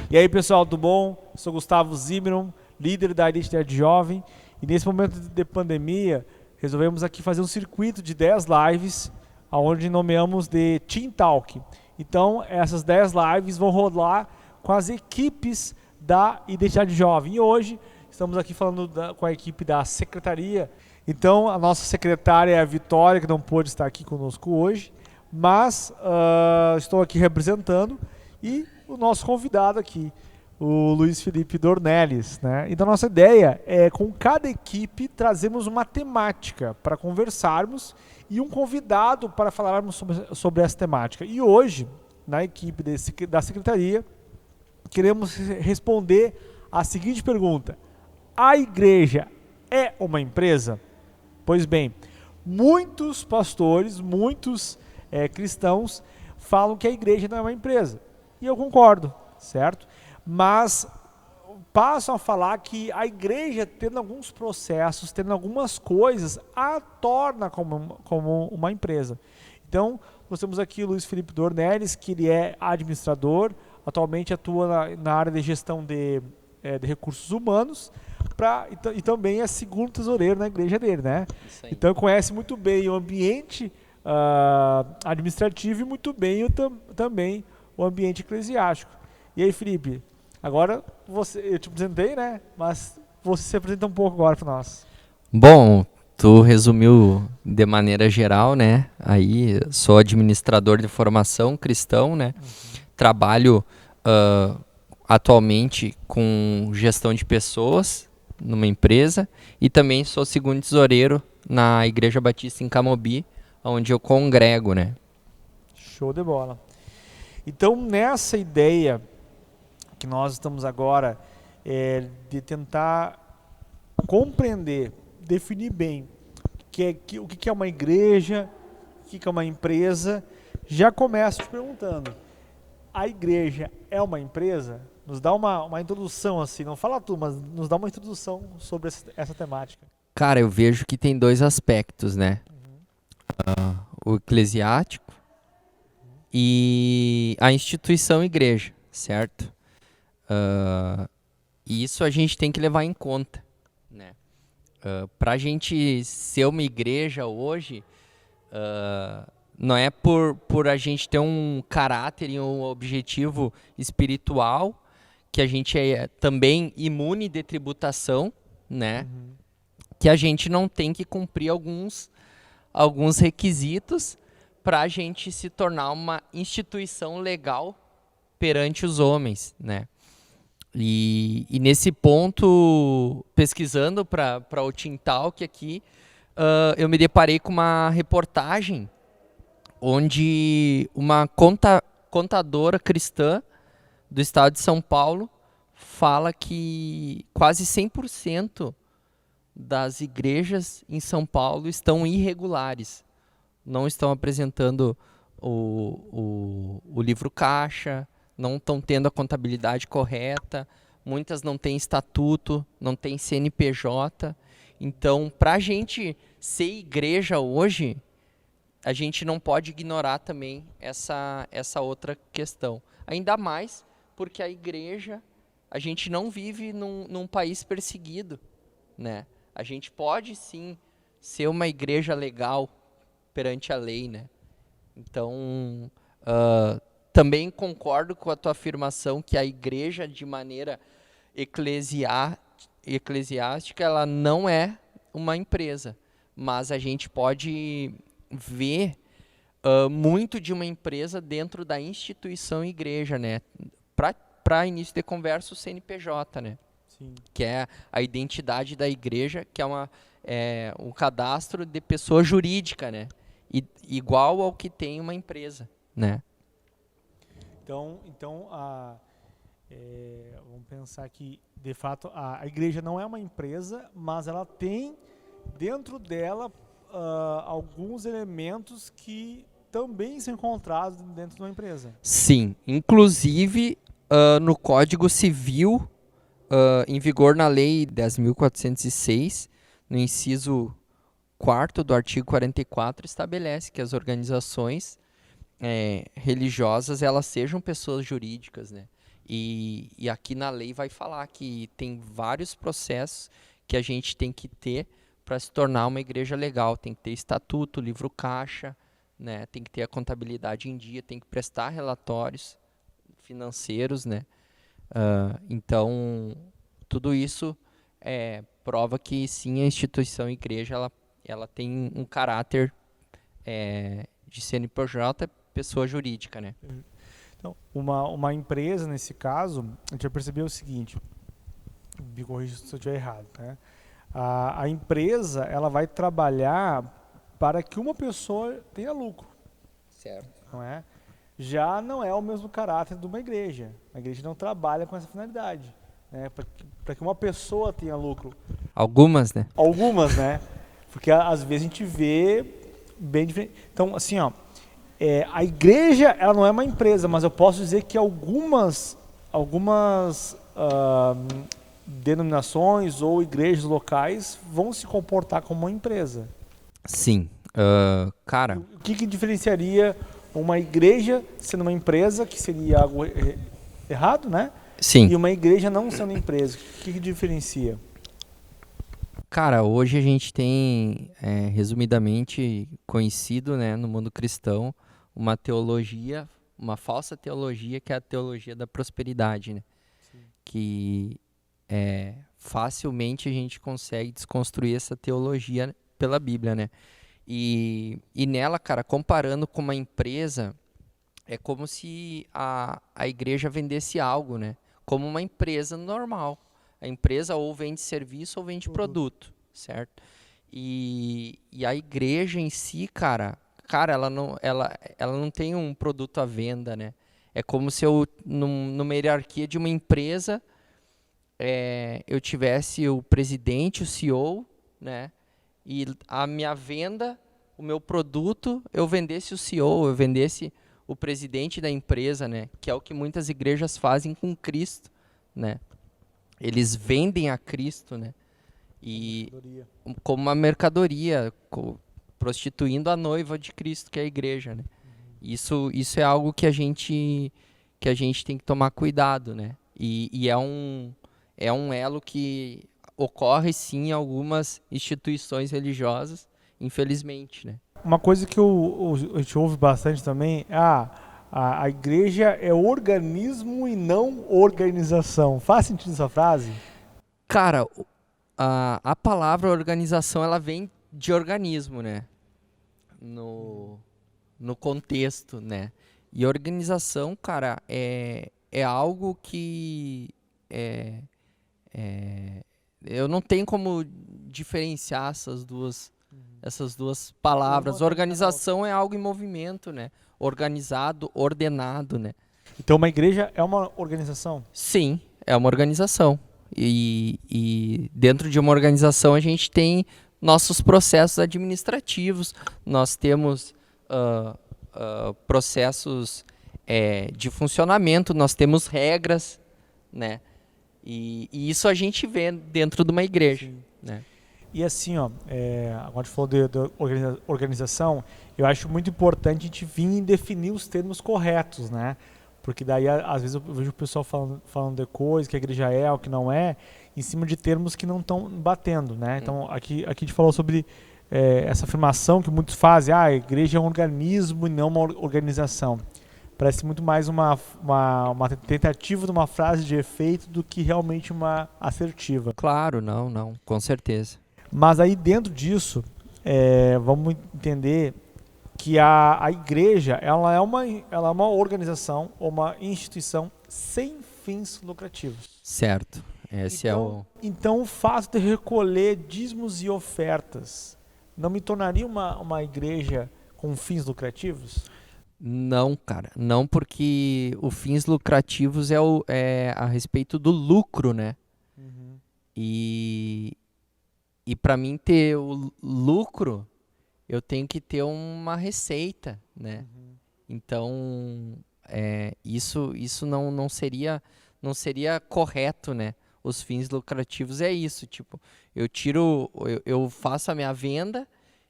E aí, pessoal, tudo bom? Eu sou Gustavo Zimmermann, líder da Identidade Jovem. E nesse momento de pandemia, resolvemos aqui fazer um circuito de 10 lives, onde nomeamos de Team Talk. Então, essas 10 lives vão rolar com as equipes da Identidade Jovem. E hoje, estamos aqui falando com a equipe da Secretaria. Então, a nossa secretária é a Vitória, que não pôde estar aqui conosco hoje, mas estou aqui representando, e o nosso convidado aqui, o Luiz Felipe Dornelles, né? Então, nossa ideia é, com cada equipe, trazermos uma temática para conversarmos e um convidado para falarmos sobre essa temática. E hoje, na equipe da Secretaria, queremos responder a seguinte pergunta: a igreja é uma empresa? Pois bem, muitos pastores, muitos cristãos falam que a igreja não é uma empresa. E eu concordo, certo? Mas passam a falar que a igreja, tendo alguns processos, tendo algumas coisas, a torna como uma empresa. Então, nós temos aqui o Luiz Felipe Dornelles, que ele é administrador, atualmente atua na área de gestão de recursos humanos, e também é segundo tesoureiro na igreja dele, né? Então, conhece muito bem o ambiente administrativo e muito bem também o ambiente eclesiástico. E aí, Felipe, agora eu te apresentei, né? Mas você se apresenta um pouco agora para nós. Bom, tu resumiu de maneira geral, né? Aí sou administrador de formação cristão, né? Trabalho atualmente com gestão de pessoas numa empresa e também sou segundo tesoureiro na Igreja Batista em Camobi, onde eu congrego, né? Show de bola. Então, nessa ideia que nós estamos agora de tentar compreender, definir bem o que é uma igreja, o que é uma empresa, já começo te perguntando: a igreja é uma empresa? Nos dá uma introdução assim, não fala tudo, mas nos dá uma introdução sobre essa temática. Cara, eu vejo que tem dois aspectos, né? O eclesiástico e a instituição igreja, certo? E isso a gente tem que levar em conta, né? Para a gente ser uma igreja hoje, não é por a gente ter um caráter e um objetivo espiritual, que a gente é também imune de tributação, né? Que a gente não tem que cumprir alguns requisitos para a gente se tornar uma instituição legal perante os homens, né? E nesse ponto, pesquisando para o Team Talk aqui, eu me deparei com uma reportagem onde uma contadora cristã do estado de São Paulo fala que quase 100% das igrejas em São Paulo estão irregulares. Não estão apresentando o livro caixa, não estão tendo a contabilidade correta, muitas não têm estatuto, não têm CNPJ. Então, para a gente ser igreja hoje, a gente não pode ignorar também essa outra questão. Ainda mais porque a igreja, a gente não vive num país perseguido, né? A gente pode sim ser uma igreja legal perante a lei, né? Então, também concordo com a tua afirmação que a igreja, de maneira eclesiástica, ela não é uma empresa, mas a gente pode ver muito de uma empresa dentro da instituição igreja, né? Para início de conversa, o CNPJ, né? Sim. Que é a identidade da igreja, que é um cadastro de pessoa jurídica, né? Igual ao que tem uma empresa, né? Então vamos pensar que, de fato, a igreja não é uma empresa, mas ela tem dentro dela alguns elementos que também são encontrados dentro de uma empresa. Sim, inclusive no Código Civil, em vigor na Lei 10.406, no inciso 4º do artigo 44, estabelece que as organizações religiosas elas sejam pessoas jurídicas, né? E aqui na lei vai falar que tem vários processos que a gente tem que ter para se tornar uma igreja legal. Tem que ter estatuto, livro caixa, né? Tem que ter a contabilidade em dia, tem que prestar relatórios financeiros, né? Então, tudo isso prova que sim, a instituição igreja ela tem um caráter de CNPJ, pessoa jurídica, né? Então, uma empresa, nesse caso, a gente vai perceber o seguinte, me corrija se eu estiver errado, né? A empresa, ela vai trabalhar para que uma pessoa tenha lucro. Certo. Não é? Já não é o mesmo caráter de uma igreja. A igreja não trabalha com essa finalidade, né? Para que uma pessoa tenha lucro. Algumas, né? Algumas, né? Porque às vezes a gente vê bem diferente. Então, assim, ó, a igreja, ela não é uma empresa, mas eu posso dizer que algumas denominações ou igrejas locais vão se comportar como uma empresa. Sim. Cara... O que diferenciaria uma igreja sendo uma empresa, que seria algo errado, né? Sim. E uma igreja não sendo empresa? O que diferencia? Cara, hoje a gente tem, resumidamente conhecido, né, no mundo cristão, uma teologia, uma falsa teologia, que é a teologia da prosperidade, né? Sim. Que facilmente a gente consegue desconstruir essa teologia pela Bíblia, né? E nela, cara, comparando com uma empresa, é como se a igreja vendesse algo, né? Como uma empresa normal. A empresa ou vende serviço ou vende produto, certo? E a igreja em si, cara, ela não tem um produto à venda, né? É como se eu, numa hierarquia de uma empresa, eu tivesse o presidente, o CEO, né? E a minha venda, o meu produto, eu vendesse o CEO, eu vendesse o presidente da empresa, né? Que é o que muitas igrejas fazem com Cristo, né? Eles vendem a Cristo, né? E como uma mercadoria, prostituindo a noiva de Cristo, que é a igreja, né? Isso é algo que a gente tem que tomar cuidado, né? E é um elo que ocorre sim em algumas instituições religiosas, infelizmente, né? Uma coisa que a gente ouve bastante também é a igreja é organismo e não organização. Faz sentido essa frase? Cara, a palavra organização, ela vem de organismo, né? No contexto, né? E organização, cara, é algo que eu não tenho como diferenciar essas duas palavras. Organização é algo em movimento, né? Organizado, ordenado, né? Então uma igreja é uma organização? Sim, é uma organização. E dentro de uma organização a gente tem nossos processos administrativos, nós temos processos de funcionamento, nós temos regras, né? E isso a gente vê dentro de uma igreja, né? E assim, ó, agora a gente falou de organização, eu acho muito importante a gente vir e definir os termos corretos, né? Porque daí, às vezes, eu vejo o pessoal falando de coisa, que a igreja é, o que não é, em cima de termos que não estão batendo, né? Então, aqui a gente falou sobre essa afirmação que muitos fazem, a igreja é um organismo e não uma organização. Parece muito mais uma tentativa de uma frase de efeito do que realmente uma assertiva. Claro, não, com certeza. Mas aí dentro disso, vamos entender que a igreja ela é uma organização ou uma instituição sem fins lucrativos. Certo. Então o fato de recolher dízimos e ofertas não me tornaria uma igreja com fins lucrativos? Não, cara. Não, porque os fins lucrativos é a respeito do lucro, né? Uhum. E para mim ter o lucro, eu tenho que ter uma receita, né? Uhum. Então, isso não seria correto, né? Os fins lucrativos é isso, tipo, eu faço a minha venda,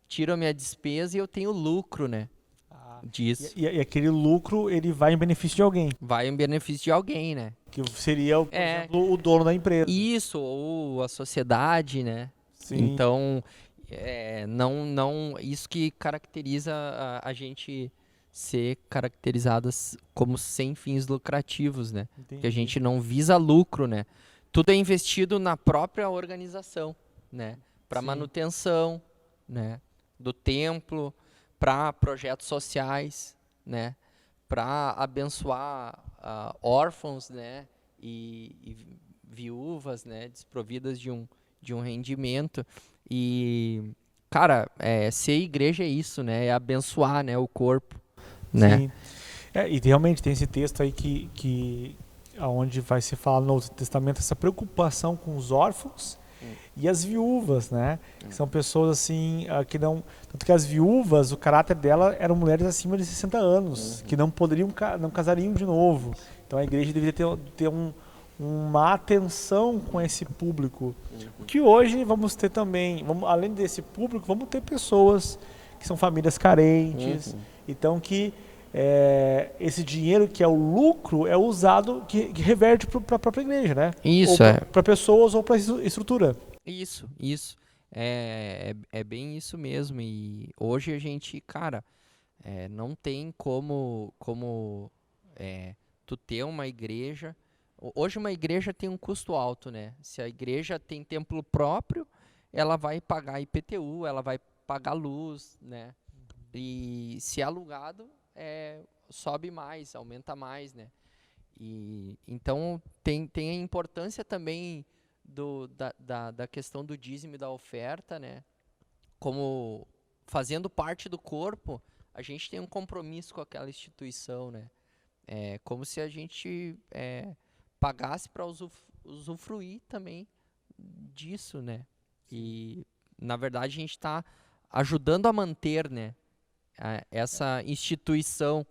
tiro a minha despesa e eu tenho lucro, né? Disso. E aquele lucro, ele vai em benefício de alguém. Vai em benefício de alguém, né? Que seria, por É. exemplo, o dono da empresa. Isso, ou a sociedade, né? Sim. Então, isso que caracteriza a gente ser caracterizadas como sem fins lucrativos, né? Entendi. Que a gente não visa lucro, né? Tudo é investido na própria organização, né? Para Sim. manutenção, né? Do templo, para projetos sociais, né? Para abençoar órfãos, né? E viúvas, né? Desprovidas de um rendimento. E, cara, ser igreja é isso, né? É abençoar, né? O corpo, né? Sim. E realmente tem esse texto aí que onde vai se falar no Novo Testamento essa preocupação com os órfãos e as viúvas, né? Que são pessoas assim que não, tanto que as viúvas, o caráter dela eram mulheres acima de 60 anos, que não poderiam, não casariam de novo. Então a igreja deveria ter uma atenção com esse público. Que hoje vamos ter também, além desse público, vamos ter pessoas que são famílias carentes, então que esse dinheiro que é o lucro é usado, que reverte para a própria igreja, né? Isso, para pessoas ou para estrutura. Isso. É bem isso mesmo. E hoje a gente, cara, não tem como tu ter uma igreja. Hoje uma igreja tem um custo alto, né? Se a igreja tem templo próprio, ela vai pagar IPTU, ela vai pagar luz, né? E se é alugado, sobe mais, aumenta mais, né? E então tem a importância também da questão do dízimo e da oferta, né? Como fazendo parte do corpo, a gente tem um compromisso com aquela instituição, né? É como se a gente pagasse para usufruir também disso, né? E na verdade a gente está ajudando a manter, né? Essa instituição,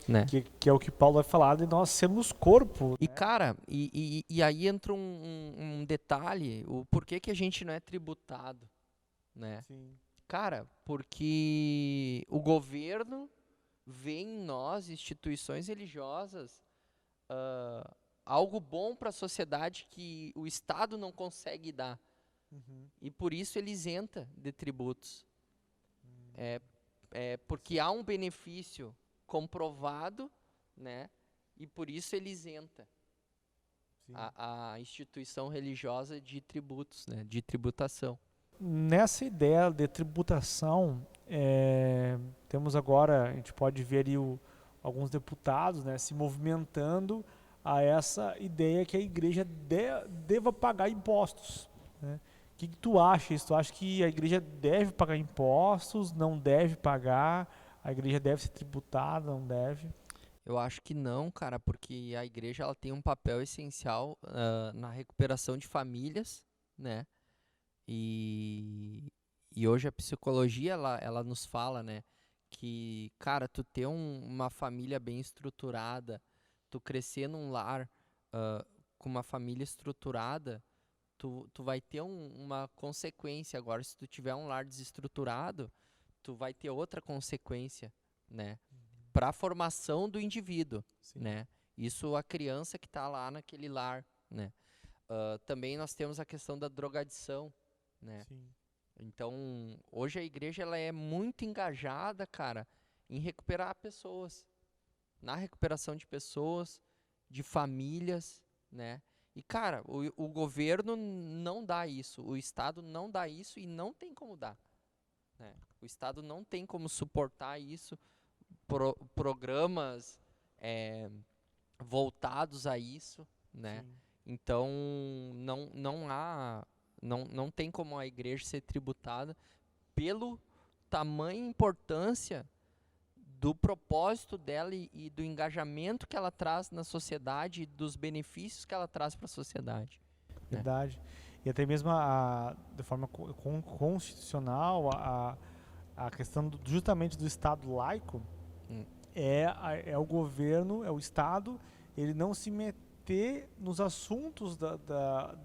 né? Que é o que Paulo vai falar de nós sermos corpo. E cara, e aí entra um detalhe, o porquê que a gente não é tributado, né? Sim. Cara, porque o governo vê em nós, instituições religiosas, algo bom para a sociedade que o Estado não consegue dar. E por isso ele isenta de tributos. Porque há um benefício comprovado, né? E por isso ele isenta a instituição religiosa de tributos, né? De tributação. Nessa ideia de tributação, temos agora, a gente pode ver ali alguns deputados, né, se movimentando a essa ideia que a igreja deva pagar impostos, né? O que tu acha isso? Tu acha que a igreja deve pagar impostos, não deve pagar? A igreja deve ser tributada, não deve? Eu acho que não, cara, porque a igreja ela tem um papel essencial na recuperação de famílias, né? E hoje a psicologia ela nos fala, né, que, cara, tu ter uma família bem estruturada, tu crescer num lar com uma família estruturada, tu vai ter uma consequência. Agora, se tu tiver um lar desestruturado, tu vai ter outra consequência, né? Para a formação do indivíduo, né? Isso a criança que está lá naquele lar, né? Também nós temos a questão da drogadição, né? Sim. Então, hoje a igreja ela é muito engajada, cara, em recuperar pessoas, na recuperação de pessoas, de famílias, né? E, cara, o governo não dá isso, o Estado não dá isso e não tem como dar, né? O Estado não tem como suportar isso, programas voltados a isso, né? Sim. Então, não tem como a igreja ser tributada pelo tamanho e importância do propósito dela e do engajamento que ela traz na sociedade e dos benefícios que ela traz para a sociedade. Verdade. E até mesmo de forma constitucional, a questão justamente do Estado laico é o governo, é o Estado, ele não se meter nos assuntos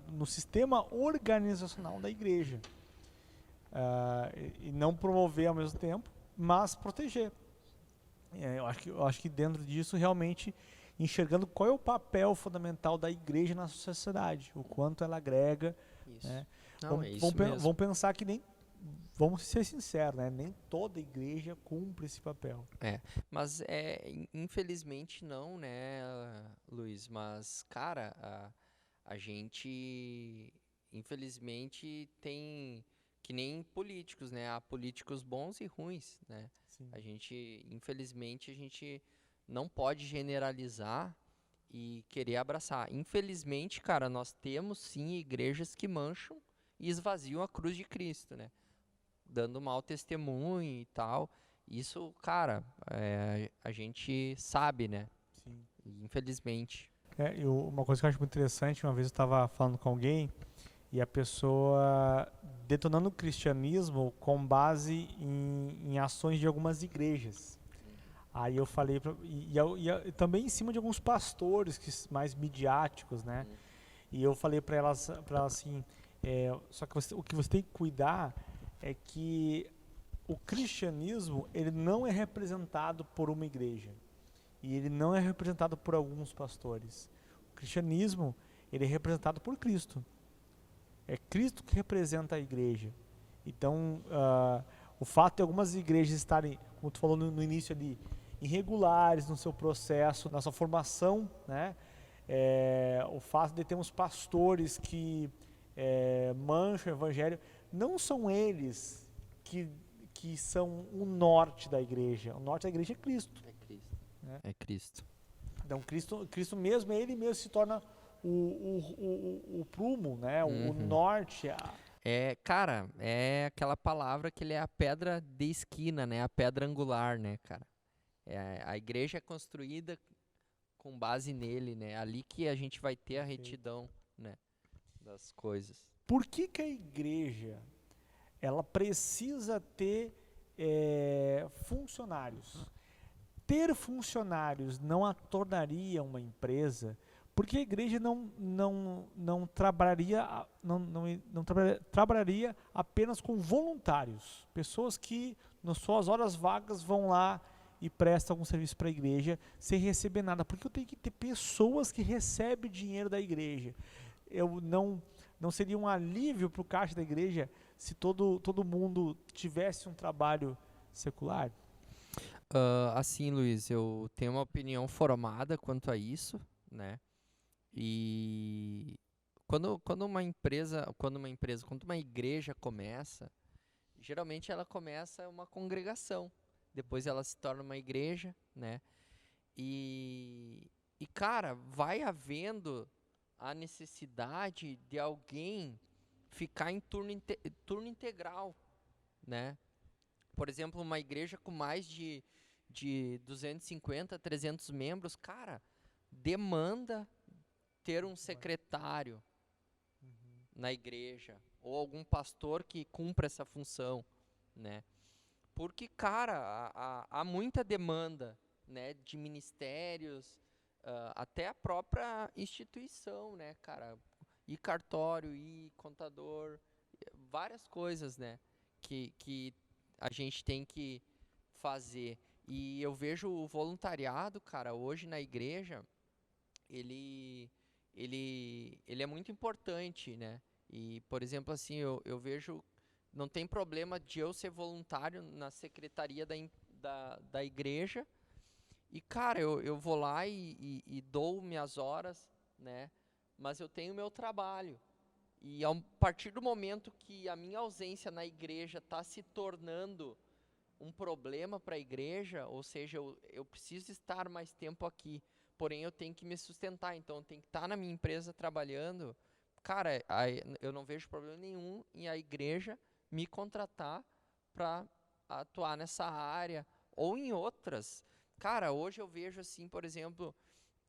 no sistema organizacional da igreja. E não promover ao mesmo tempo, mas proteger. Eu acho que dentro disso realmente enxergando qual é o papel fundamental da igreja na sociedade, o quanto ela agrega. Isso. Né? Não, é isso mesmo. Vamos pensar que nem, vamos ser sinceros, né? Nem toda igreja cumpre esse papel. Mas infelizmente não, né, Luiz? Mas, cara, a gente infelizmente tem que nem políticos, né? Há políticos bons e ruins, né? Sim. Infelizmente, a gente não pode generalizar e querer abraçar. Infelizmente, cara, nós temos sim igrejas que mancham e esvaziam a cruz de Cristo, né? Dando mau testemunho e tal. Isso, cara, a gente sabe, né? Sim. Infelizmente. Uma coisa que eu acho muito interessante, uma vez eu estava falando com alguém e a pessoa detonando o cristianismo com base em ações de algumas igrejas. Aí eu falei, e também em cima de alguns pastores mais midiáticos, né? E eu falei para ela assim, só que o que você tem que cuidar é que o cristianismo ele não é representado por uma igreja e ele não é representado por alguns pastores. O cristianismo ele é representado por Cristo. É Cristo que representa a igreja. Então, o fato de algumas igrejas estarem, como tu falou no início ali, irregulares no seu processo, na sua formação, né? O fato de termos pastores que mancham o evangelho, não são eles que são o norte da igreja. O norte da igreja é Cristo. É Cristo. Né? É Cristo. Então, Cristo mesmo, ele mesmo se torna o prumo, né? O norte. Cara, é aquela palavra que ele é a pedra de esquina, né? A pedra angular, né, cara? A igreja é construída com base nele, né? Ali que a gente vai ter a retidão, né? Das coisas. Por que a igreja ela precisa ter funcionários? Ter funcionários não a tornaria uma empresa, porque a igreja não trabalharia apenas com voluntários, pessoas que nas suas horas vagas vão lá e prestam algum serviço para a igreja sem receber nada, porque eu tenho que ter pessoas que recebem dinheiro da igreja. Eu não seria um alívio para o caixa da igreja se todo mundo tivesse um trabalho secular? Assim, Luiz, eu tenho uma opinião formada quanto a isso, né? E quando uma igreja começa, geralmente ela começa uma congregação, depois ela se torna uma igreja, né? E cara, vai havendo a necessidade de alguém ficar em turno integral, né? Por exemplo, uma igreja com mais de 250, 300 membros, cara, demanda ter um secretário na igreja ou algum pastor que cumpra essa função, né? Porque, cara, há muita demanda, né, de ministérios, até a própria instituição, né, cara? E cartório, e contador, várias coisas, né, que a gente tem que fazer. E eu vejo o voluntariado, cara, hoje na igreja, ele é muito importante, né? E, por exemplo, assim, eu vejo, não tem problema de eu ser voluntário na secretaria da igreja e, cara, eu vou lá e dou minhas horas, né? Mas eu tenho meu trabalho. E a partir do momento que a minha ausência na igreja está se tornando um problema para a igreja, ou seja, eu preciso estar mais tempo aqui, porém eu tenho que me sustentar, então eu tenho que estar na minha empresa trabalhando. Cara, eu não vejo problema nenhum em a igreja me contratar para atuar nessa área ou em outras. Cara, hoje eu vejo assim, por exemplo,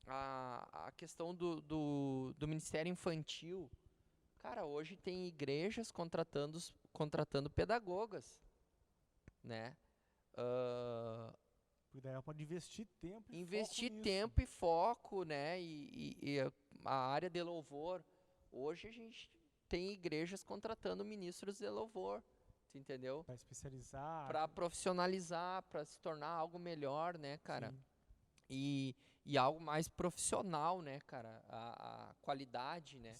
a questão do Ministério Infantil. Cara, hoje tem igrejas contratando pedagogas, né? Porque daí ela pode investir tempo e Investir foco nisso. tempo e foco, né? E a área de louvor. Hoje a gente tem igrejas contratando ministros de louvor, tu entendeu? Para especializar. Para profissionalizar, para se tornar algo melhor, né, cara? Sim. e algo mais profissional, né, cara? A qualidade, né?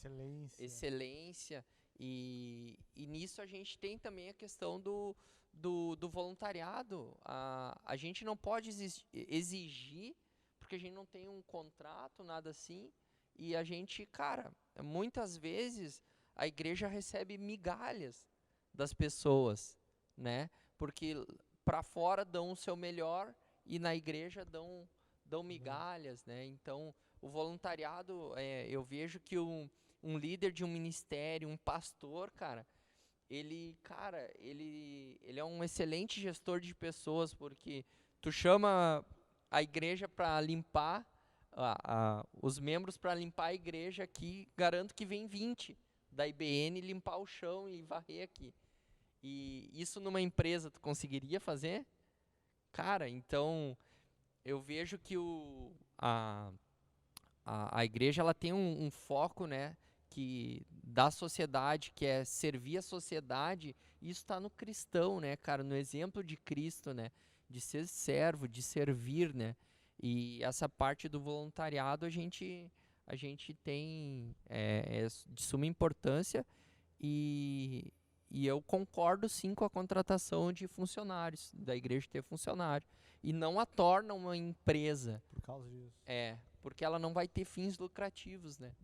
Excelência. E nisso a gente tem também a questão do voluntariado. A gente não pode exigir, porque a gente não tem um contrato, nada assim. E a gente, cara, muitas vezes a igreja recebe migalhas das pessoas, né? Porque para fora dão o seu melhor e na igreja dão migalhas, né? Então, o voluntariado, eu vejo que um líder de um ministério, um pastor, cara, ele é um excelente gestor de pessoas, porque tu chama a igreja para limpar, os membros para limpar a igreja aqui, garanto que vem 20 da IBN limpar o chão e varrer aqui. E isso numa empresa tu conseguiria fazer? Cara, então eu vejo que a igreja ela tem um foco, né, que da sociedade, que é servir a sociedade, e isso está no cristão, né, cara, no exemplo de Cristo, né, de ser servo, de servir, né, e essa parte do voluntariado a gente tem é de suma importância e eu concordo sim com a contratação de funcionários, da igreja ter funcionário. E não a torna uma empresa. Por causa disso. Porque ela não vai ter fins lucrativos, né?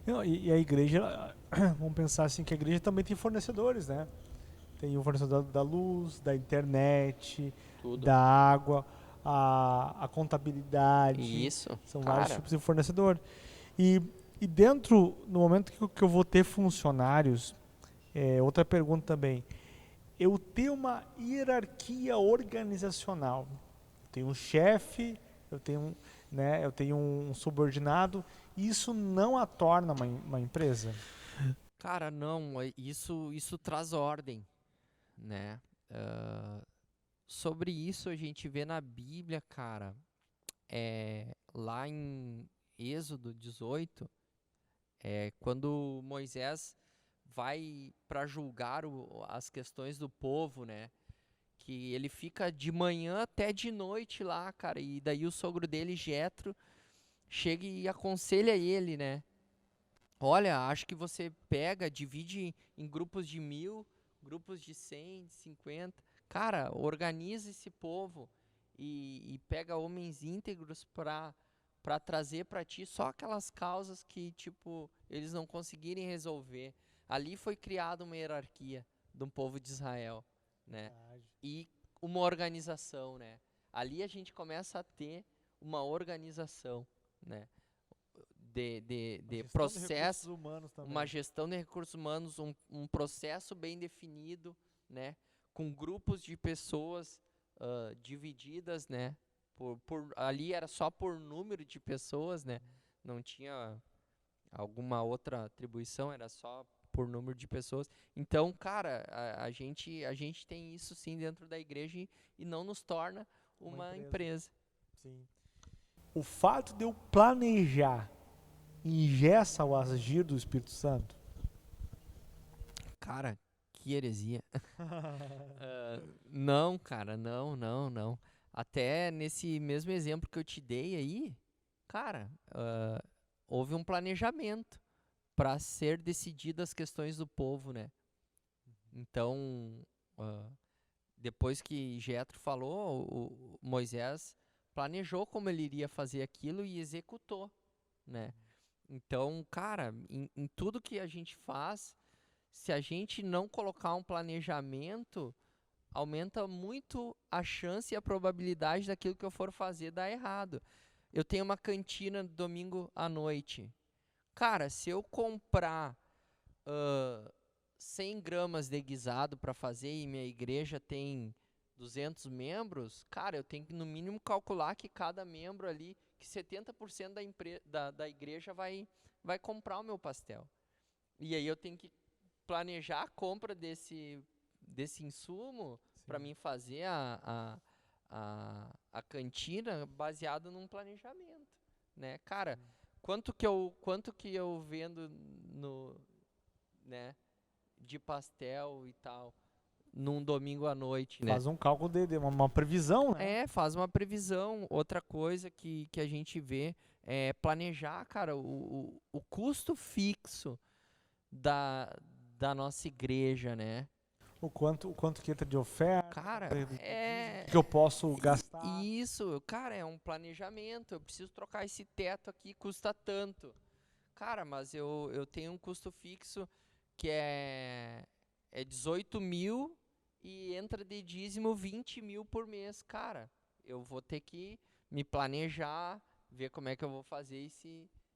Não, e a igreja, vamos pensar assim, que a igreja também tem fornecedores, né? Tem o fornecedor da luz, da internet, Tudo. da água, a contabilidade. Isso, São cara. vários tipos de fornecedor. E dentro, no momento que eu vou ter funcionários, outra pergunta também, eu tenho uma hierarquia organizacional. Eu tenho um chefe, eu tenho um subordinado. Isso não a torna uma empresa? Cara, não. Isso traz ordem, né? Sobre isso a gente vê na Bíblia, cara. Lá em Êxodo 18, quando Moisés vai para julgar as questões do povo, né? Que ele fica de manhã até de noite lá, cara. E daí o sogro dele, Jetro, chega e aconselha ele, né? Olha, acho que você divide em grupos de 1000, grupos de 100, de 50. Cara, organiza esse povo e pega homens íntegros para trazer para ti só aquelas causas que, tipo, eles não conseguirem resolver. Ali foi criada uma hierarquia de um povo de Israel, né? E uma organização, né? Ali a gente começa a ter uma organização, né? De processo, uma gestão de recursos humanos, um processo bem definido, né? Com grupos de pessoas divididas, né? Ali era só por número de pessoas, né? Não tinha alguma outra atribuição, era só por número de pessoas. Então, cara, a gente tem isso sim dentro da igreja e não nos torna uma empresa. Sim. O fato de eu planejar ingessa o agir do Espírito Santo? Cara, que heresia. Não, cara, não. Até nesse mesmo exemplo que eu te dei aí, cara, houve um planejamento para ser decididas as questões do povo, né? Então, depois que Jetro falou, o Moisés planejou como ele iria fazer aquilo e executou, né? Então, cara, em tudo que a gente faz, se a gente não colocar um planejamento, aumenta muito a chance e a probabilidade daquilo que eu for fazer dar errado. Eu tenho uma cantina domingo à noite. Cara, se eu comprar 100 gramas de guisado para fazer e minha igreja tem 200 membros, cara, eu tenho que no mínimo calcular que cada membro ali, que 70% da igreja vai comprar o meu pastel. E aí eu tenho que planejar a compra desse insumo para mim fazer a cantina baseado num planejamento, né? Cara, quanto que eu vendo no, né, de pastel e tal num domingo à noite, né? Faz um cálculo de uma previsão, né? Faz uma previsão. Outra coisa que a gente vê é planejar, cara, o custo fixo da nossa igreja, né? O quanto que entra de oferta, Cara, o que eu posso gastar. Isso, cara, é um planejamento. Eu preciso trocar esse teto aqui, custa tanto. Cara, mas eu tenho um custo fixo que é 18 mil e entra de dízimo 20 mil por mês. Cara, eu vou ter que me planejar, ver como é que eu vou fazer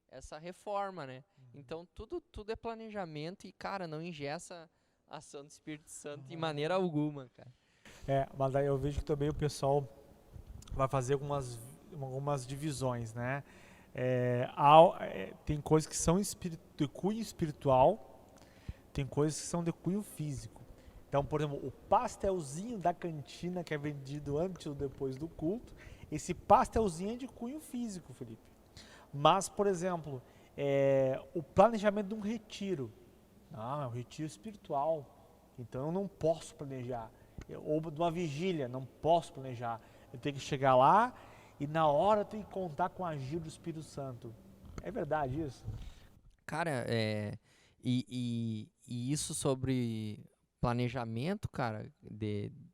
essa reforma, né? Então, tudo é planejamento e, cara, não engessa a ação do Espírito Santo de maneira alguma, cara. Mas aí eu vejo que também o pessoal vai fazer algumas divisões, né? Tem coisas que são de cunho espiritual, tem coisas que são de cunho físico. Então, por exemplo, o pastelzinho da cantina que é vendido antes ou depois do culto, esse pastelzinho é de cunho físico, Felipe. Mas, por exemplo, o planejamento de um retiro, é um retiro espiritual, então eu não posso planejar. Ou de uma vigília, não posso planejar. Eu tenho que chegar lá e na hora eu tenho que contar com o agir do Espírito Santo. É verdade isso? Cara, e isso sobre planejamento, cara,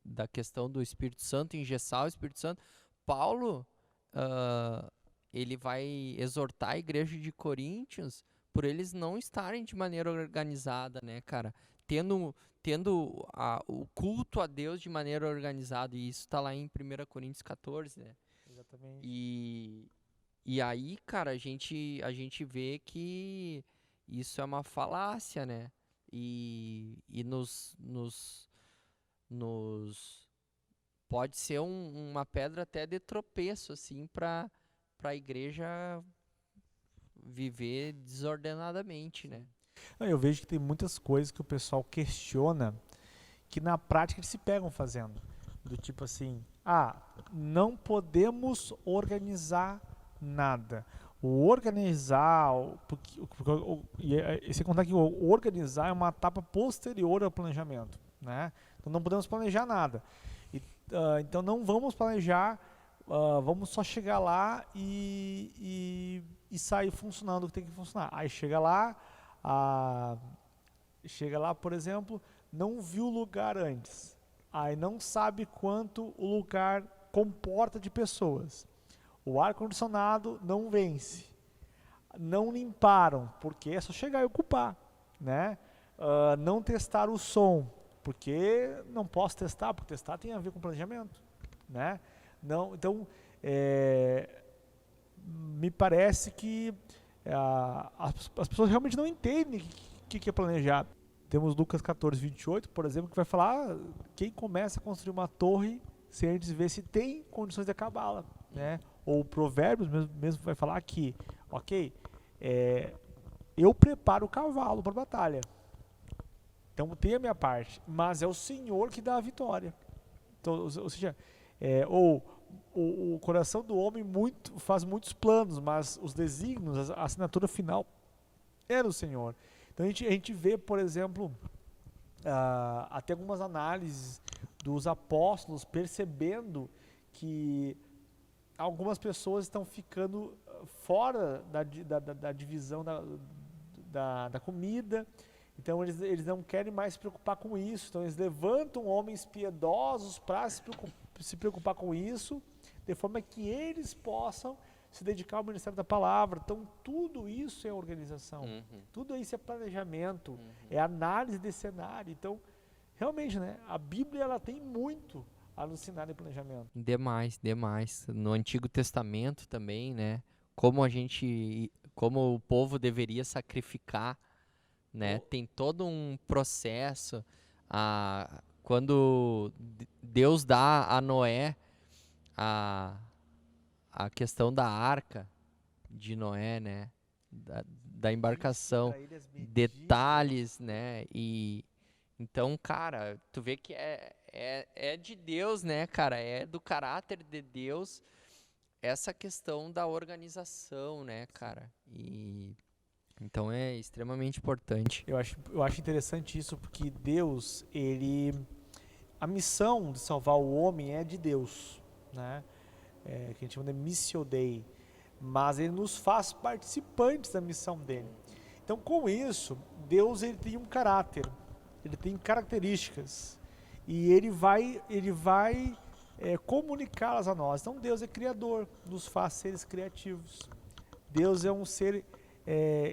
da questão do Espírito Santo, engessar o Espírito Santo, Paulo, ele vai exortar a igreja de Coríntios por eles não estarem de maneira organizada, né, cara? Tendo o culto a Deus de maneira organizada, e isso está lá em 1 Coríntios 14, né? Exatamente. E aí, cara, a gente vê que isso é uma falácia, né? E nos pode ser uma pedra até de tropeço, assim, para a igreja viver desordenadamente, né? Eu vejo que tem muitas coisas que o pessoal questiona que na prática eles se pegam fazendo. Do tipo assim, não podemos organizar nada. O organizar, e sem contar que o organizar é uma etapa posterior ao planejamento, né? Então não podemos planejar nada. Então não vamos planejar, vamos só chegar lá e sair funcionando o que tem que funcionar. Aí chega lá, por exemplo, não viu o lugar antes. Aí não sabe quanto o lugar comporta de pessoas. O ar-condicionado não vence. Não limparam, porque é só chegar e ocupar, né? Não testaram o som, porque não posso testar, porque testar tem a ver com planejamento, né? Não, então, me parece que as pessoas realmente não entendem o que é planejar. Temos Lucas 14, 28, por exemplo, que vai falar quem começa a construir uma torre sem antes ver se tem condições de acabá-la, né? Ou Provérbios mesmo vai falar que, eu preparo o cavalo para a batalha. Então tem a minha parte, mas é o Senhor que dá a vitória. Então, ou seja, o coração do homem faz muitos planos, mas os desígnios, a assinatura final é do Senhor. Então a gente vê, por exemplo, até algumas análises dos apóstolos percebendo que algumas pessoas estão ficando fora da divisão da comida. Então eles não querem mais se preocupar com isso. Então eles levantam homens piedosos para se preocupar com isso, de forma que eles possam se dedicar ao ministério da palavra. Então tudo isso é organização, tudo isso é planejamento, é análise de cenário. Então realmente, né, a Bíblia ela tem muito a nos ensinar de planejamento. Demais. No Antigo Testamento também, né? Como o povo deveria sacrificar, né? Tem todo um processo. Quando Deus dá a Noé a questão da arca de Noé, né? Da embarcação, detalhes, né? E então, cara, tu vê que é de Deus, né, cara? É do caráter de Deus essa questão da organização, né, cara? E então é extremamente importante. Eu acho interessante isso porque Deus, ele a missão de salvar o homem é de Deus, né? Que a gente chama de Missio Dei, mas ele nos faz participantes da missão dele. Então, com isso, Deus ele tem um caráter, ele tem características, e ele vai comunicá-las a nós. Então, Deus é criador, nos faz seres criativos. Deus é um ser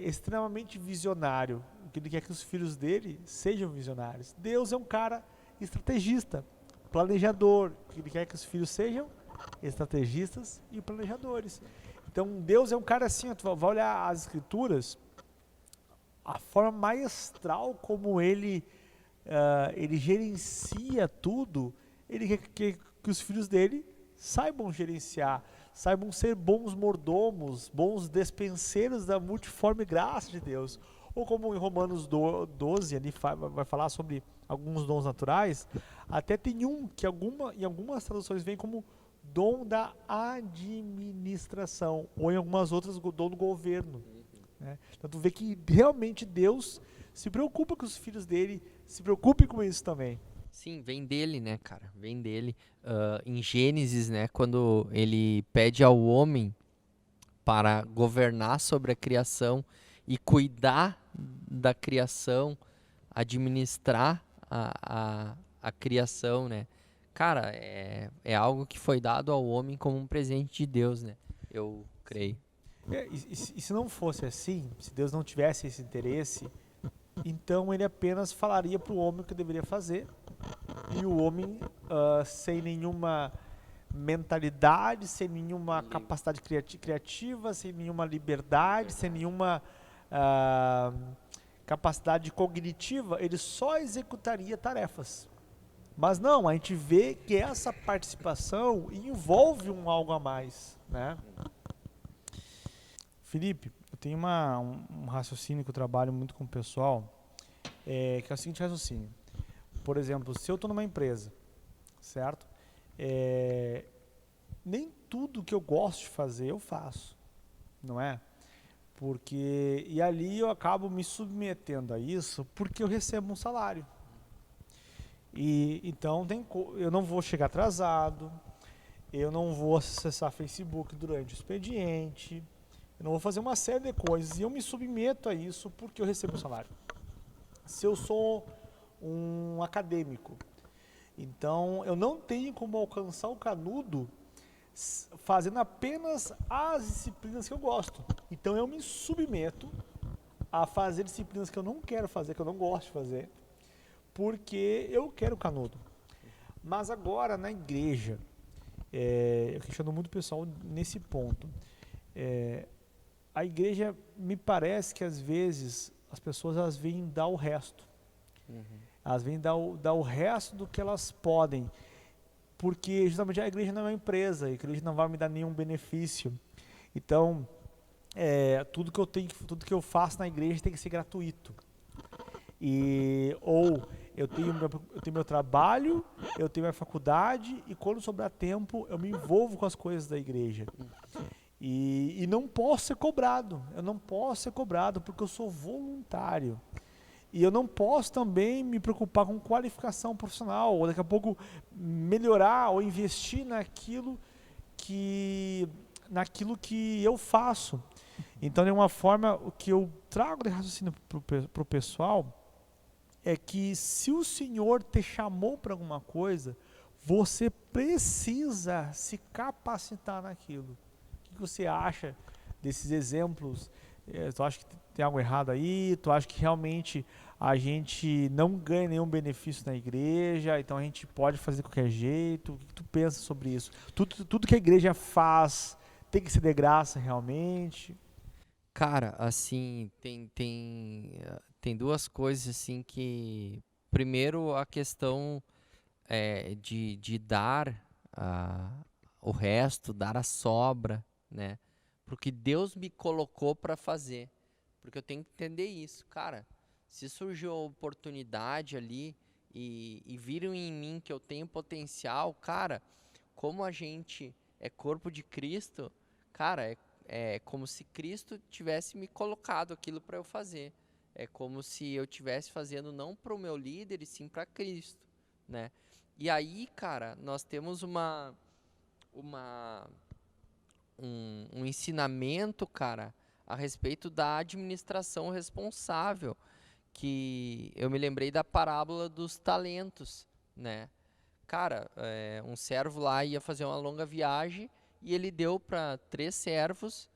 extremamente visionário, que ele quer que os filhos dele sejam visionários. Deus é um cara estrategista, planejador, que ele quer que os filhos sejam estrategistas e planejadores. Então, Deus é um cara assim, tu vai olhar as escrituras, a forma maestral como ele gerencia tudo, ele quer que os filhos dele saibam gerenciar, saibam ser bons mordomos, bons despenseiros da multiforme graça de Deus. Ou como em Romanos 12, ali vai falar sobre alguns dons naturais, até tem um que em algumas traduções vem como dom da administração, ou em algumas outras, dom do governo. Né? Então tu vê que realmente Deus se preocupa com os filhos dele, se preocupe com isso também. Sim, vem dele, né, cara? Vem dele. Em Gênesis, né, quando ele pede ao homem para governar sobre a criação e cuidar da criação, administrar a criação, né? Cara, é algo que foi dado ao homem como um presente de Deus, né? Eu creio. E se não fosse assim, se Deus não tivesse esse interesse, então ele apenas falaria para o homem o que deveria fazer, e o homem, sem nenhuma mentalidade, sem nenhuma capacidade criativa, sem nenhuma liberdade, sem nenhuma capacidade cognitiva, ele só executaria tarefas. Mas não, a gente vê que essa participação envolve algo a mais, né? Felipe, eu tenho um raciocínio que eu trabalho muito com o pessoal, que é o seguinte raciocínio. Por exemplo, se eu estou numa empresa, certo? Nem tudo que eu gosto de fazer eu faço, não é? E ali eu acabo me submetendo a isso porque eu recebo um salário. E então eu não vou chegar atrasado, eu não vou acessar Facebook durante o expediente, eu não vou fazer uma série de coisas e eu me submeto a isso porque eu recebo um salário. Se eu sou um acadêmico, então eu não tenho como alcançar o canudo fazendo apenas as disciplinas que eu gosto. Então eu me submeto a fazer disciplinas que eu não quero fazer, que eu não gosto de fazer, porque eu quero canudo. Mas agora na igreja, eu questiono muito o pessoal nesse ponto. A igreja, me parece que às vezes as pessoas elas vêm dar o resto. Elas vêm dar o resto do que elas podem. Porque justamente a igreja não é uma empresa, a igreja não vai me dar nenhum benefício. Então, tudo que eu faço na igreja tem que ser gratuito. Ou eu tenho meu trabalho, eu tenho minha faculdade, e quando sobrar tempo, eu me envolvo com as coisas da igreja. E não posso ser cobrado, eu não posso ser cobrado porque eu sou voluntário. E eu não posso também me preocupar com qualificação profissional, ou daqui a pouco melhorar ou investir naquilo que eu faço. Então, de uma forma, o que eu trago de raciocínio para o pessoal é que se o Senhor te chamou para alguma coisa, você precisa se capacitar naquilo. O que você acha desses exemplos? Tu acha que tem algo errado aí? Tu acha que realmente a gente não ganha nenhum benefício na igreja, então a gente pode fazer de qualquer jeito? O que tu pensa sobre isso? Tudo que a igreja faz tem que ser de graça realmente? Cara, assim, tem duas coisas assim que... Primeiro, a questão de dar o resto, dar a sobra, né? Porque Deus me colocou para fazer. Porque eu tenho que entender isso. Cara, se surgiu a oportunidade ali e viram em mim que eu tenho potencial, cara, como a gente é corpo de Cristo, cara, é como se Cristo tivesse me colocado aquilo para eu fazer. É como se eu estivesse fazendo não para o meu líder, e sim para Cristo, né? E aí, cara, nós temos um ensinamento, cara, a respeito da administração responsável, que eu me lembrei da parábola dos talentos, né? Cara, um servo lá ia fazer uma longa viagem e ele deu para 3 servos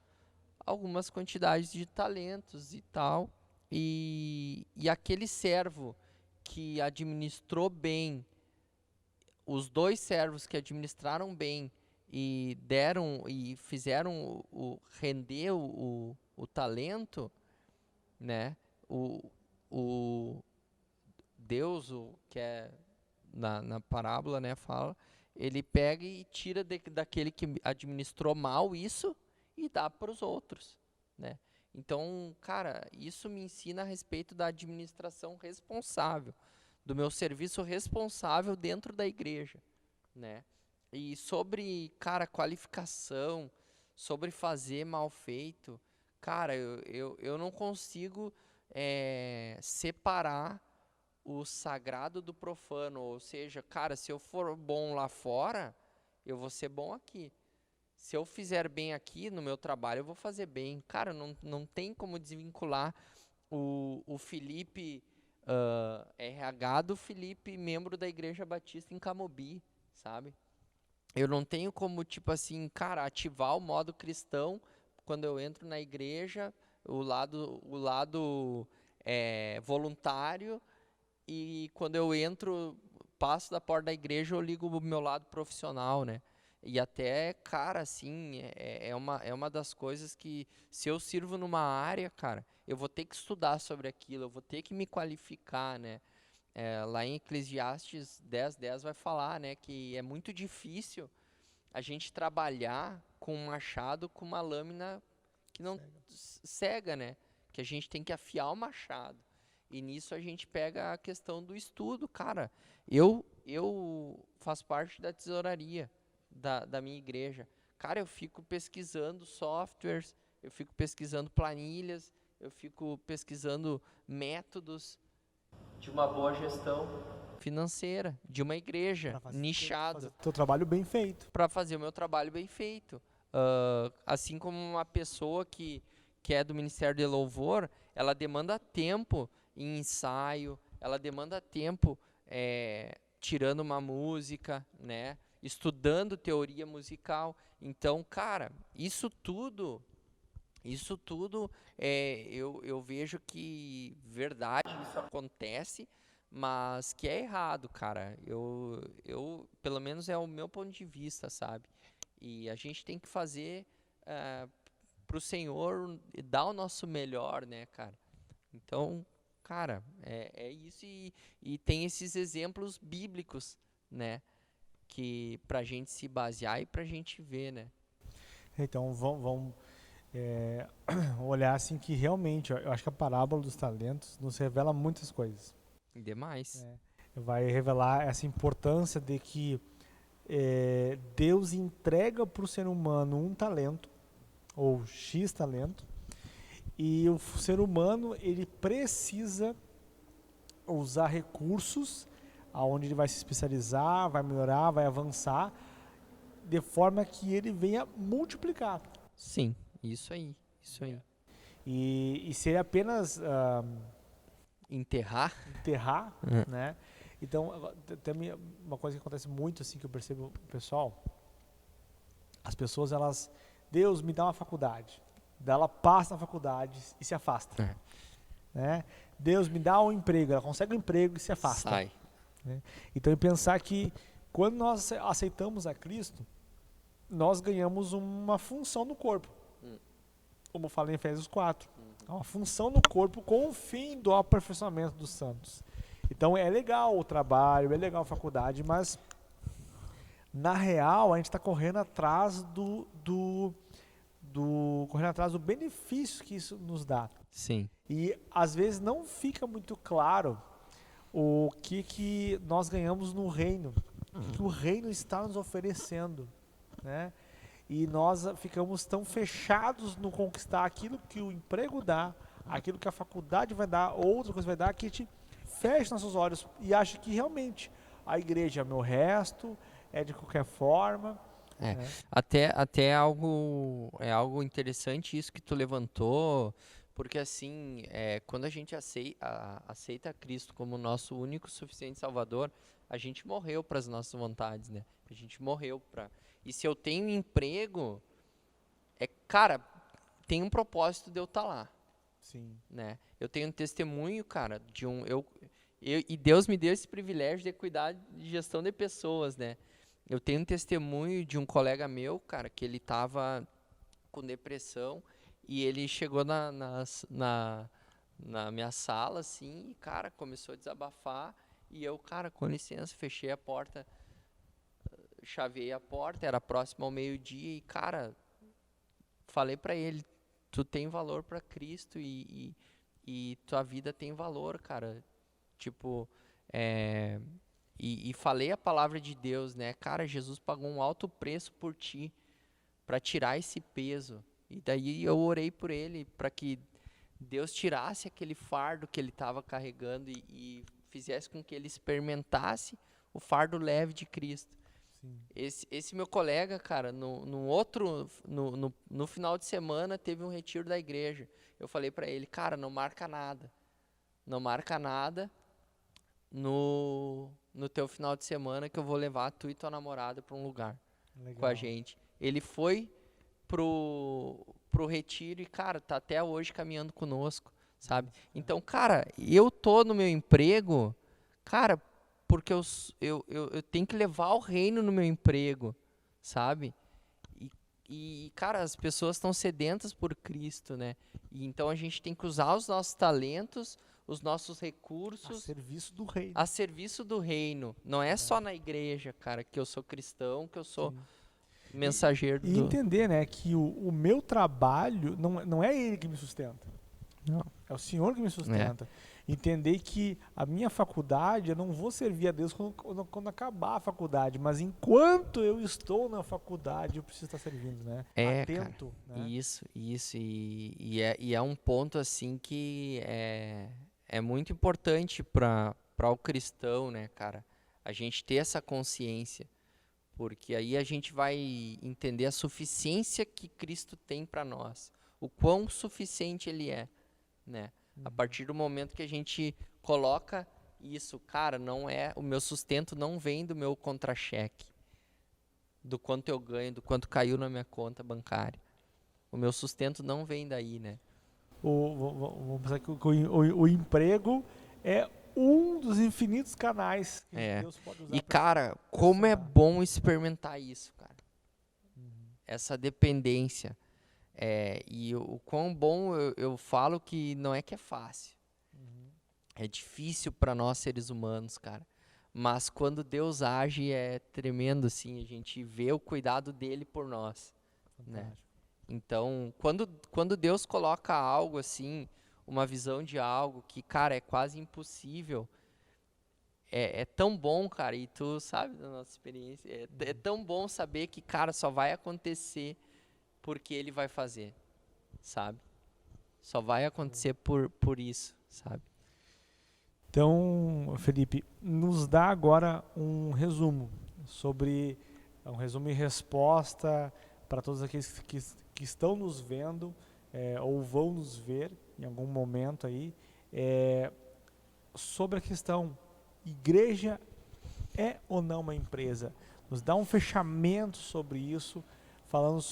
algumas quantidades de talentos e tal. E aquele servo que administrou bem, os 2 servos que administraram bem e deram e fizeram render o talento, né? O Deus, que é na parábola, né, fala, ele pega e tira daquele que administrou mal isso e dá para os outros, né? Então, cara, isso me ensina a respeito da administração responsável, do meu serviço responsável dentro da igreja, né? E sobre, cara, qualificação, sobre fazer mal feito, cara, eu não consigo separar o sagrado do profano, ou seja, cara, se eu for bom lá fora, eu vou ser bom aqui. Se eu fizer bem aqui no meu trabalho, eu vou fazer bem. Cara, não tem como desvincular o Felipe RH do Felipe, membro da Igreja Batista em Camobi, sabe? Eu não tenho como, tipo assim, cara, ativar o modo cristão quando eu entro na igreja, o lado voluntário, e quando eu entro, passo da porta da igreja, eu ligo o meu lado profissional, né? E até, cara, assim, é uma das coisas que, se eu sirvo numa área, cara, eu vou ter que estudar sobre aquilo, eu vou ter que me qualificar, né? Lá em Eclesiastes 10:10 vai falar, né, que é muito difícil a gente trabalhar com um machado com uma lâmina que não cega, né? Que a gente tem que afiar o machado. E nisso a gente pega a questão do estudo, cara. Eu faço parte da tesouraria da minha igreja. Cara, eu fico pesquisando softwares, eu fico pesquisando planilhas, eu fico pesquisando métodos de uma boa gestão financeira, de uma igreja nichada. Fazer o teu trabalho bem feito. Para fazer o meu trabalho bem feito. Assim como uma pessoa que é do Ministério de Louvor, ela demanda tempo em ensaio, ela demanda tempo tirando uma música, né? Estudando teoria musical. Então, cara, isso tudo eu vejo que verdade, isso acontece, mas que é errado, cara. Eu pelo menos é o meu ponto de vista, sabe? E a gente tem que fazer pro Senhor e dar o nosso melhor, né, cara? Então, cara, é isso, e tem esses exemplos bíblicos, né? Que pra gente se basear e pra gente ver, né? Então vamos olhar assim que realmente, eu acho que a parábola dos talentos nos revela muitas coisas. Demais. Vai revelar essa importância de que Deus entrega para o ser humano um talento, ou X talento, e o ser humano ele precisa usar recursos aonde ele vai se especializar, vai melhorar, vai avançar, de forma que ele venha multiplicar. Sim, isso aí. E se ele apenas enterrar, né? Então, tem uma coisa que acontece muito assim que eu percebo, pessoal, as pessoas Deus me dá uma faculdade, ela passa na faculdade e se afasta, né? Deus me dá um emprego, ela consegue um emprego e se afasta. Sai. Né? Então, pensar que quando nós aceitamos a Cristo, nós ganhamos uma função no corpo, como eu falei em Efésios 4, uma função no corpo com o fim do aperfeiçoamento dos santos. Então é legal o trabalho, é legal a faculdade, mas na real a gente está correndo atrás correndo atrás do benefício que isso nos dá. Sim. E às vezes não fica muito claro o que nós ganhamos no reino, o que o reino está nos oferecendo, né? E nós ficamos tão fechados no conquistar aquilo que o emprego dá, aquilo que a faculdade vai dar, outra coisa vai dar, que a gente fecha nossos olhos e acha que realmente a igreja é o meu resto, é de qualquer forma. É, né? até é algo interessante isso que tu levantou, porque assim, quando a gente aceita Cristo como nosso único e suficiente Salvador, a gente morreu para as nossas vontades, né? A gente morreu para. E se eu tenho emprego, cara, tem um propósito de eu estar lá, Sim. né? Eu tenho um testemunho, cara, e Deus me deu esse privilégio de cuidar de gestão de pessoas, né? Eu tenho um testemunho de um colega meu, cara, que ele estava com depressão e ele chegou na minha sala, assim, e, cara, começou a desabafar e eu, cara, com licença, fechei a porta, chavei a porta, era próximo ao meio-dia e, cara, falei para ele, tu tem valor para Cristo e tua vida tem valor, cara. Tipo, e falei a palavra de Deus, né? Cara, Jesus pagou um alto preço por ti para tirar esse peso. E daí eu orei por ele para que Deus tirasse aquele fardo que ele estava carregando e fizesse com que ele experimentasse o fardo leve de Cristo. Sim. Esse meu colega, cara, no final de semana teve um retiro da igreja. Eu falei para ele, cara, não marca nada. Não marca nada no teu final de semana que eu vou levar tu e tua namorada para um lugar com a gente. Ele foi pro retiro e, cara, tá até hoje caminhando conosco, sabe? Então, cara, eu tô no meu emprego, cara, porque eu tenho que levar o reino no meu emprego, sabe? E, cara, as pessoas estão sedentas por Cristo, né? E então a gente tem que usar os nossos talentos, os nossos recursos A serviço do reino. a serviço do reino. Não é só na igreja, cara, que eu sou cristão, que eu sou mensageiro E do... entender, né, que o meu trabalho não é ele que me sustenta. Não. É o Senhor que me sustenta. Entender que a minha faculdade, eu não vou servir a Deus quando acabar a faculdade, mas enquanto eu estou na faculdade, eu preciso estar servindo, né? Atento. Cara, né? isso. E é um ponto, assim, que é muito importante para o cristão, né, cara? A gente ter essa consciência, porque aí a gente vai entender a suficiência que Cristo tem para nós, o quão suficiente Ele é, né? A partir do momento que a gente coloca isso, cara, não é, o meu sustento não vem do meu contra-cheque, do quanto eu ganho, do quanto caiu na minha conta bancária. O meu sustento não vem daí, né? Vamos pensar que o emprego é um dos infinitos canais que Deus pode usar. E, cara, como é bom experimentar isso, cara. Essa dependência. E o quão bom eu falo que não é que é fácil. É difícil para nós seres humanos, cara. Mas quando Deus age é tremendo, assim. A gente vê o cuidado dele por nós, né? Então, quando Deus coloca algo assim, uma visão de algo que, cara, é quase impossível, é tão bom, cara, e tu sabe da nossa experiência, é tão bom saber que, cara, só vai acontecer porque ele vai fazer, sabe? Só vai acontecer por isso, sabe? Então, Felipe, nos dá agora um resumo e resposta para todos aqueles que estão nos vendo ou vão nos ver em algum momento aí, sobre a questão: igreja é ou não uma empresa? Nos dá um fechamento sobre isso, falando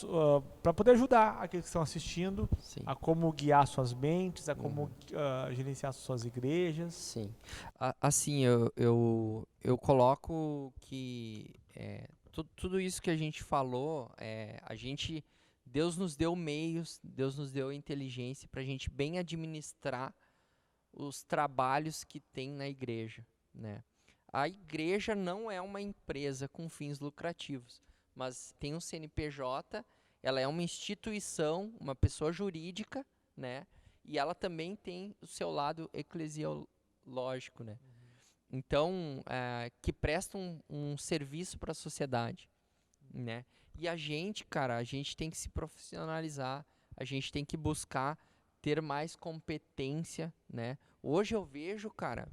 para poder ajudar aqueles que estão assistindo. Sim. A como guiar suas mentes, a como gerenciar suas igrejas. Sim. Assim, eu coloco que tudo isso que a gente falou, Deus nos deu meios, Deus nos deu inteligência para a gente bem administrar os trabalhos que tem na igreja, né? A igreja não é uma empresa com fins lucrativos, mas tem um CNPJ, ela é uma instituição, uma pessoa jurídica, né? E ela também tem o seu lado eclesiológico, né? Então, que presta um serviço para a sociedade, né? E a gente, cara, a gente tem que se profissionalizar, a gente tem que buscar ter mais competência, né? Hoje eu vejo, cara,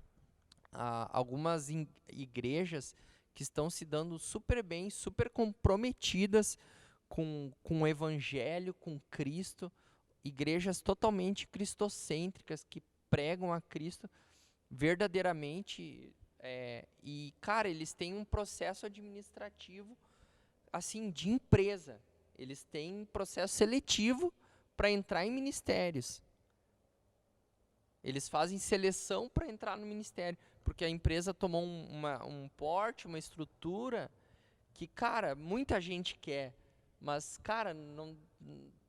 algumas igrejas que estão se dando super bem, super comprometidas com o evangelho, com Cristo, igrejas totalmente cristocêntricas que pregam a Cristo verdadeiramente, e cara, eles têm um processo administrativo assim de empresa, eles têm um processo seletivo para entrar em ministérios. Eles fazem seleção para entrar no ministério, porque a empresa tomou um porte, uma estrutura que, cara, muita gente quer, mas, cara, não,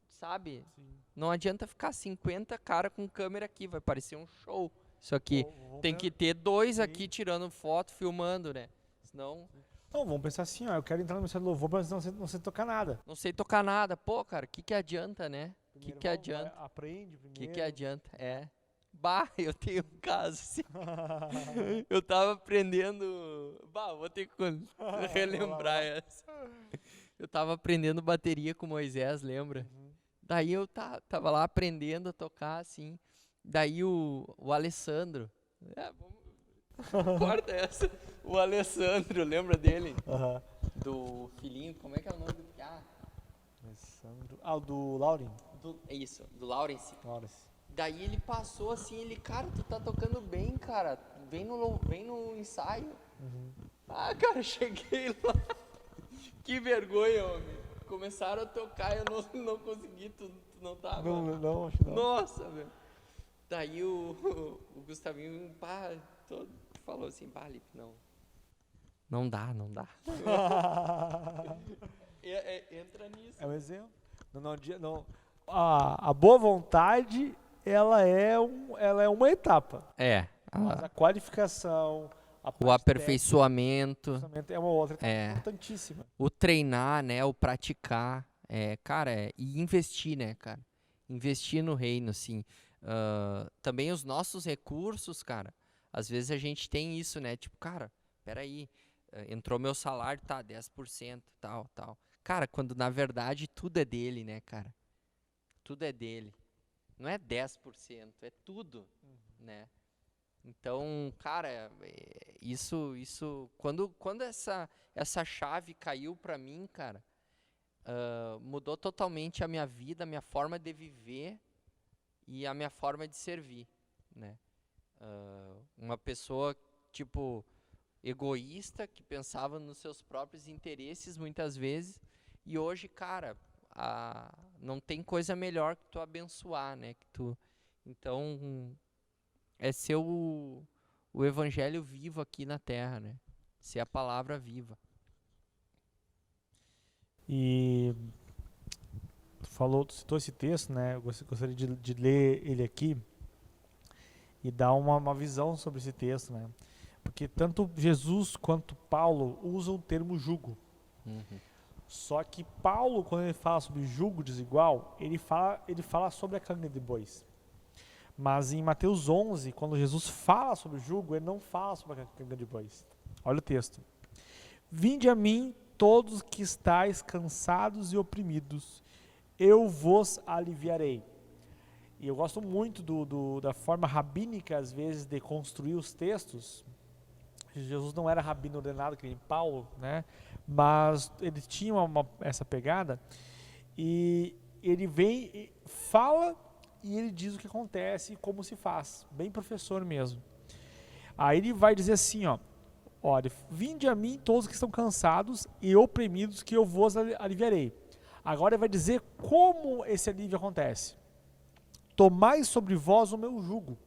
sabe? Sim. Não adianta ficar 50 cara com câmera aqui, vai parecer um show. Isso aqui tem que ter 2 aqui tirando foto, filmando, né? Senão... Não, vamos pensar assim, ó, eu quero entrar no Ministério do Louvor, mas não sei tocar nada. Não sei tocar nada. Pô, cara, o que adianta, né? O que adianta? Aprende primeiro. O que adianta? Bah, eu tenho um caso assim. Eu tava aprendendo... Bah, vou ter que relembrar essa. Eu tava aprendendo bateria com Moisés, lembra? Daí eu tava lá aprendendo a tocar, assim. Daí o Alessandro... Corta essa. O Alessandro, lembra dele? Do filhinho, como é que é o nome do... Alessandro. O do Lauren. Isso, do Lawrence. Lawrence. Daí ele passou assim, cara, tu tá tocando bem, cara, vem no ensaio. Cara, cheguei lá, que vergonha, homem. Começaram a tocar, eu não consegui, tu não tava. Não, acho que não. Nossa, velho. Daí o Gustavinho, falou assim, Lipe, não dá. Entra nisso. É um exemplo. Não. A boa vontade, ela é uma etapa. Mas a qualificação, o aperfeiçoamento é uma outra etapa importantíssima. O treinar, né, o praticar, cara, e investir, né, cara, investir no reino, assim, também os nossos recursos, cara, às vezes a gente tem isso, né, tipo, cara, peraí, entrou meu salário, 10%, tal, cara, quando na verdade tudo é dele, né, cara, tudo é dele, não é 10%, é tudo, né. Então, cara, isso quando essa chave caiu pra mim, cara, mudou totalmente a minha vida, a minha forma de viver e a minha forma de servir, né? Uma pessoa, tipo, egoísta, que pensava nos seus próprios interesses muitas vezes, e hoje, cara, não tem coisa melhor que tu abençoar, né? Então... é ser o evangelho vivo aqui na terra, né? Ser a palavra viva. E tu citou esse texto, né? Eu gostaria de ler ele aqui e dar uma visão sobre esse texto, né? Porque tanto Jesus quanto Paulo usam o termo jugo. Só que Paulo, quando ele fala sobre jugo desigual, ele fala sobre a carne de bois. Mas em Mateus 11, quando Jesus fala sobre o jugo, ele não fala sobre a carga de bois. Olha o texto. Vinde a mim, todos que estáis cansados e oprimidos, eu vos aliviarei. E eu gosto muito da forma rabínica, às vezes, de construir os textos. Jesus não era rabino ordenado, que nem Paulo, né? Mas ele tinha essa pegada. E ele vem e fala... e ele diz o que acontece e como se faz, bem professor mesmo. Aí ele vai dizer assim, olha, vinde a mim todos que estão cansados e oprimidos, que eu vos aliviarei. Agora ele vai dizer como esse alívio acontece. Tomai sobre vós o meu jugo.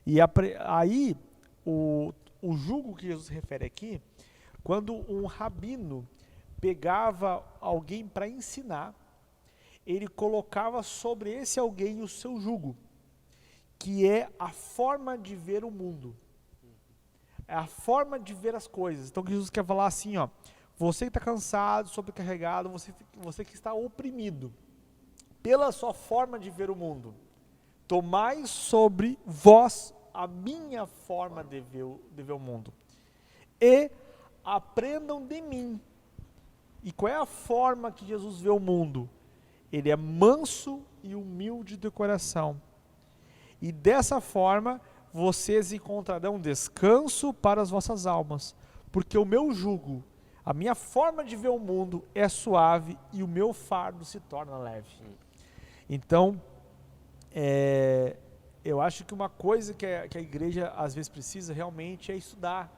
E aí, o jugo que Jesus refere aqui, quando um rabino pegava alguém para ensinar, ele colocava sobre esse alguém o seu jugo, que é a forma de ver o mundo, é a forma de ver as coisas. Então Jesus quer falar assim, você que está cansado, sobrecarregado, você que está oprimido, pela sua forma de ver o mundo, tomai sobre vós a minha forma de ver o mundo, e aprendam de mim. E qual é a forma que Jesus vê o mundo? Ele é manso e humilde de coração. E dessa forma, vocês encontrarão descanso para as vossas almas, porque o meu jugo, a minha forma de ver o mundo é suave e o meu fardo se torna leve. Então, eu acho que uma coisa que a igreja às vezes precisa realmente é estudar,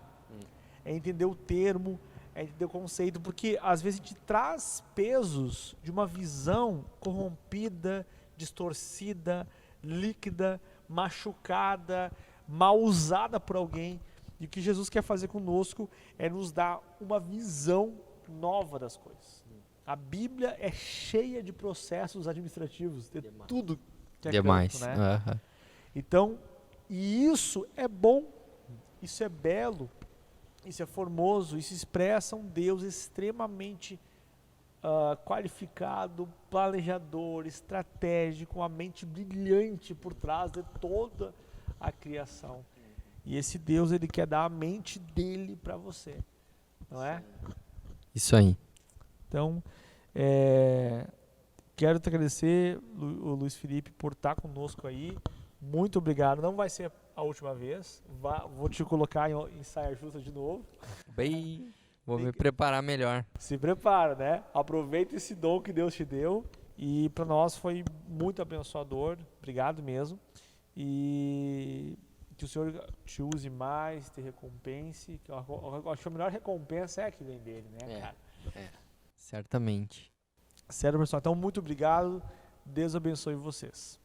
é entender o termo, é entender o conceito, porque às vezes a gente traz pesos de uma visão corrompida, distorcida, líquida, machucada, mal usada por alguém. E o que Jesus quer fazer conosco é nos dar uma visão nova das coisas. A Bíblia é cheia de processos administrativos, de tudo que é Demais. campo, né? Então, e isso é bom, isso é belo, isso é formoso, isso expressa um Deus extremamente qualificado, planejador, estratégico, uma mente brilhante por trás de toda a criação. E esse Deus, ele quer dar a mente dele para você, não é? Isso aí. Então, quero te agradecer, o Luiz Felipe, por estar conosco aí. Muito obrigado. Não vai ser a última vez. Vou te colocar em saia justa de novo. Bem, vou me preparar melhor. Se prepara, né? Aproveita esse dom que Deus te deu. E para nós foi muito abençoador. Obrigado mesmo. E que o Senhor te use mais, te recompense. Eu acho que a melhor recompensa é a que vem dele, né, cara? Certamente. Sério, pessoal. Então, muito obrigado. Deus abençoe vocês.